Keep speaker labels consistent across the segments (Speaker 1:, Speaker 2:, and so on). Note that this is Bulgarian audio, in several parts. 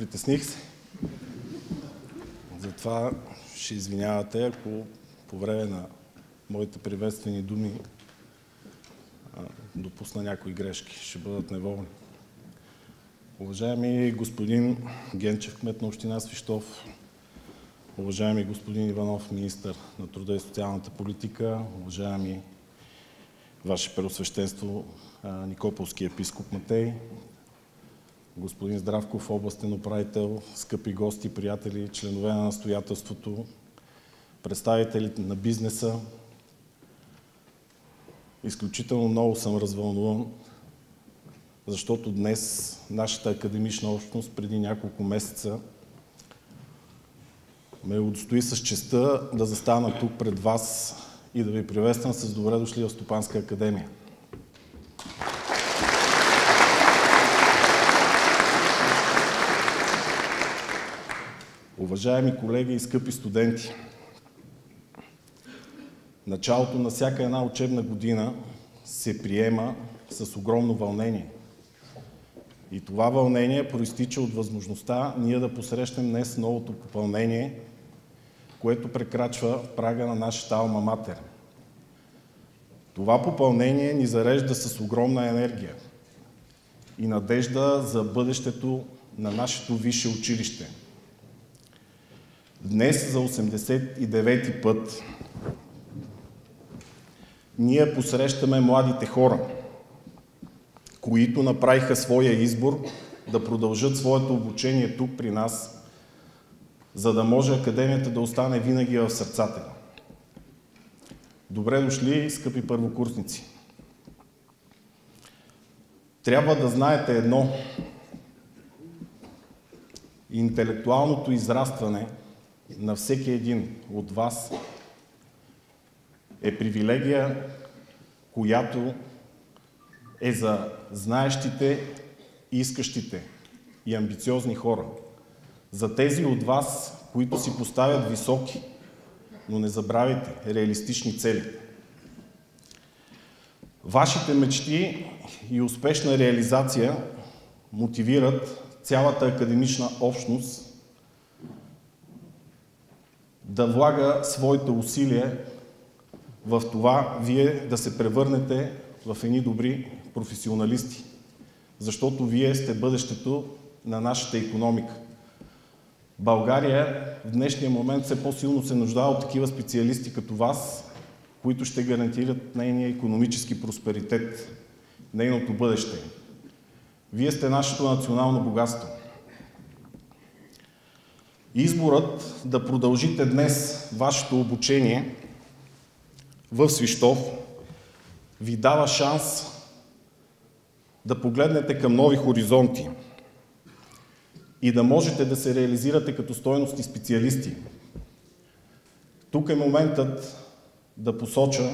Speaker 1: Притесних се. Затова ще извинявате, ако по време на моите приветствени думи допусна някои грешки. Ще бъдат неволни. Уважаеми господин Генчев, кмет на община Свищов, уважаеми господин Иванов, министър на труда и социалната политика, уважаеми Ваше Преосвещенство Никополски епископ Матей, господин Здравков, областен управител, скъпи гости, приятели, членове на настоятелството, представители на бизнеса. Изключително много съм развълнуван, защото днес нашата академична общност преди няколко месеца ме удостои с честта да застана тук пред вас и да ви приветствам с добре дошли в Стопанска академия. Уважаеми колеги и скъпи студенти, началото на всяка една учебна година се приема с огромно вълнение. И това вълнение проистича от възможността ние да посрещнем днес новото попълнение, което прекрачва прага на нашата алма матер. Това попълнение ни зарежда с огромна енергия и надежда за бъдещето на нашето висше училище. Днес за 89-ти път ние посрещаме младите хора, които направиха своя избор да продължат своето обучение тук при нас, за да може академията да остане винаги в сърцата ни. Добре дошли, скъпи първокурсници! Трябва да знаете едно. Интелектуалното израстване на всеки един от вас е привилегия, която е за знаещите, искащите и амбициозни хора. За тези от вас, които си поставят високи, но не забравяйте, реалистични цели. Вашите мечти и успешна реализация мотивират цялата академична общност да влага своите усилия в това вие да се превърнете в едни добри професионалисти, защото вие сте бъдещето на нашата икономика. България в днешния момент все по-силно се нуждае от такива специалисти като вас, които ще гарантират нейния икономически просперитет, нейното бъдеще. Вие сте нашето национално богатство. Изборът да продължите днес вашето обучение в Свищов ви дава шанс да погледнете към нови хоризонти и да можете да се реализирате като стойностни специалисти. Тук е моментът да посоча,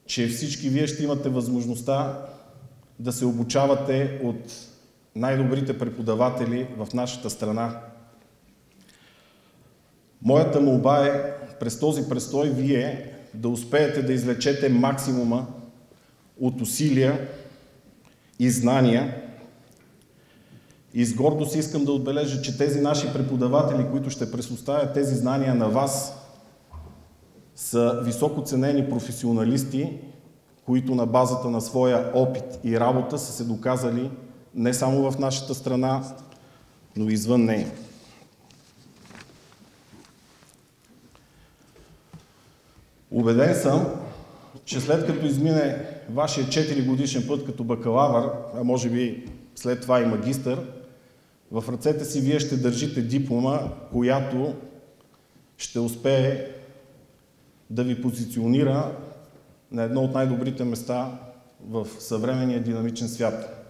Speaker 1: че всички вие ще имате възможността да се обучавате от най-добрите преподаватели в нашата страна. Моята молба е през този престой вие да успеете да извлечете максимума от усилия и знания. И с гордост искам да отбележа, че тези наши преподаватели, които ще предоставят тези знания на вас, са високо ценени професионалисти, които на базата на своя опит и работа са се доказали не само в нашата страна, но и извън нея. Убеден съм, че след като измине вашия 4-годишен път като бакалавър, а може би след това и магистър, в ръцете си вие ще държите диплома, която ще успее да ви позиционира на едно от най-добрите места в съвременния динамичен свят.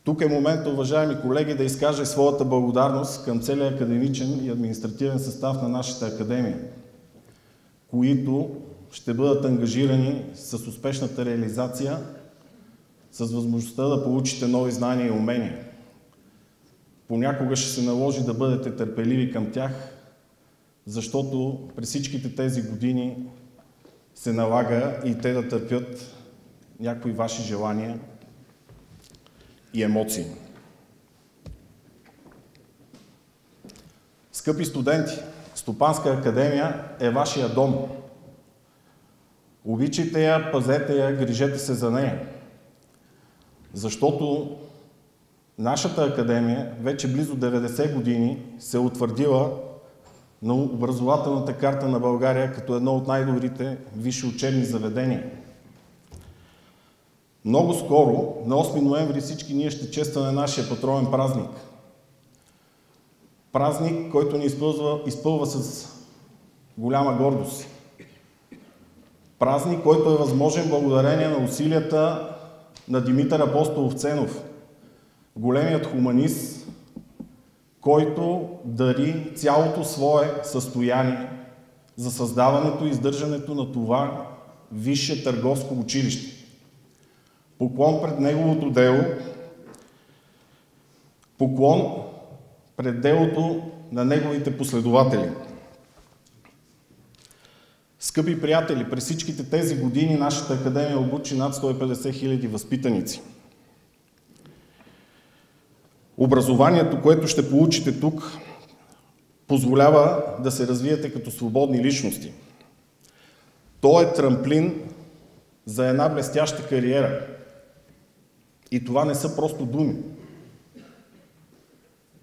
Speaker 1: Тук е момента, уважаеми колеги, да изкажа своята благодарност към целия академичен и административен състав на нашата академия, които ще бъдат ангажирани с успешната реализация, с възможността да получите нови знания и умения. Понякога ще се наложи да бъдете търпеливи към тях, защото през всичките тези години се налага и те да търпят някои ваши желания и емоции. Скъпи студенти, Стопанска академия е вашия дом. Обичайте я, пазете я, грижете се за нея. Защото нашата академия вече близо 90 години се е утвърдила на образователната карта на България като едно от най-добрите висши учебни заведения. Много скоро, на 8 ноември, всички ние ще честваме нашия патронен празник. Празник, който ни изпълва с голяма гордост. Празник, който е възможен благодарение на усилията на Димитър Апостолов Ценов, големият хуманист, който дари цялото свое състояние за създаването и издържането на това висше търговско училище. Поклон пред неговото дело, поклон пред делото на неговите последователи. Скъпи приятели, през всичките тези години нашата академия обучи над 150 000 възпитаници. Образованието, което ще получите тук, позволява да се развиете като свободни личности. То е трамплин за една блестяща кариера. И това не са просто думи.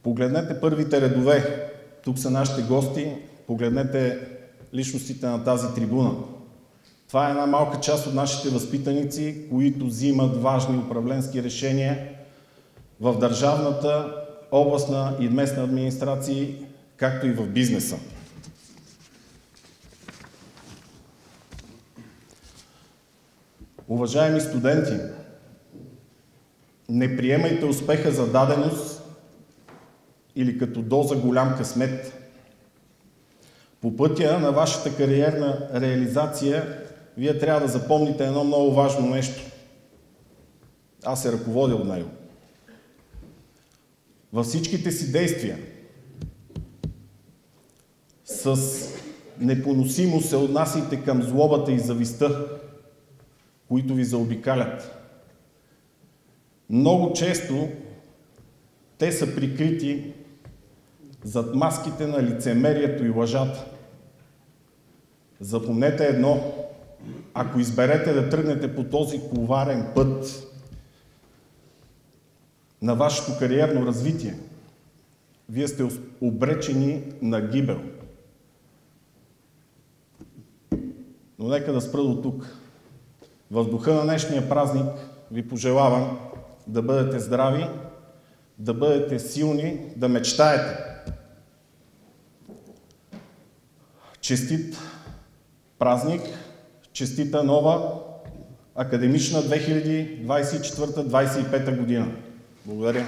Speaker 1: Погледнете първите редове. Тук са нашите гости. Погледнете личностите на тази трибуна. Това е една малка част от нашите възпитаници, които взимат важни управленски решения в държавната, областна и местна администрации, както и в бизнеса. Уважаеми студенти, не приемайте успеха за даденост или като доза голям късмет. По пътя на вашата кариерна реализация вие трябва да запомните едно много важно нещо. Аз се ръководя от него. Във всичките си действия с непоносимо се отнасяйте към злобата и завистта, които ви заобикалят. Много често те са прикрити зад маските на лицемерието и лъжата. Запомнете едно, ако изберете да тръгнете по този коварен път на вашето кариерно развитие, вие сте обречени на гибел. Но нека да спра до тук. В духа на днешния празник ви пожелавам да бъдете здрави, да бъдете силни, да мечтаете. Честит празник, честита нова академична 2024-2025 година. Благодаря.